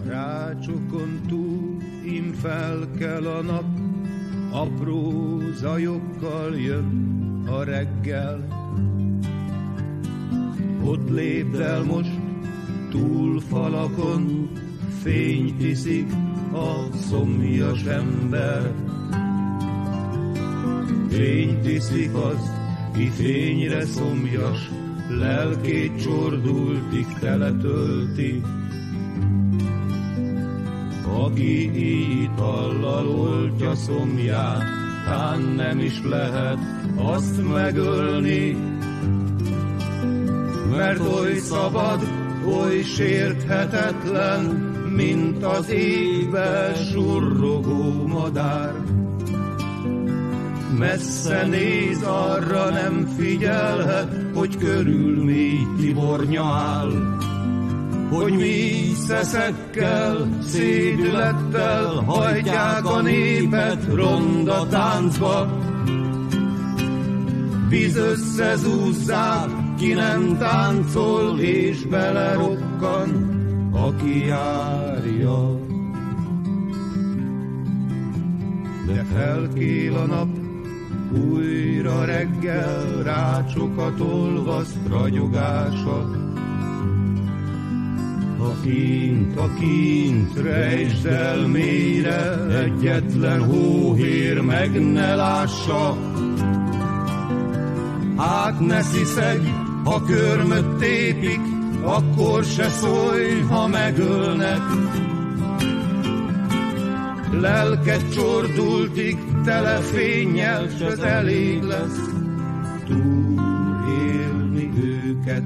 Rácsokon túl im felkel a nap, apró zajokkal jön a reggel. Ott lépd el most túl falakon, fényt iszik a szomjas ember. Fényt iszik az, ki fényre szomjas, lelkét csordultig teletölti. Aki itallal oltja szomját, tán nem is lehet azt megölni. Mert oly szabad, oly sérthetetlen, mint az égbe surrogó madár. Messze néz, arra nem figyelhet, hogy körül mély tibornya áll. Hogy mély szeszekkel, szédülettel hajtják a népet ronda táncba. Víz összezúzzák, ki nem táncol, és belerokkan, aki járja. De felkél a nap, újra reggel, rácsokat olvaszt ragyogása. A kint, rejtsd el mélyre, egyetlen hóhér meg ne lássa. Hát ne sziszegj, ha körmöt tépik, akkor se szólj, ha megölnek. Lelked csordultig tele fénnyel, s ez elég lesz túlélni őket.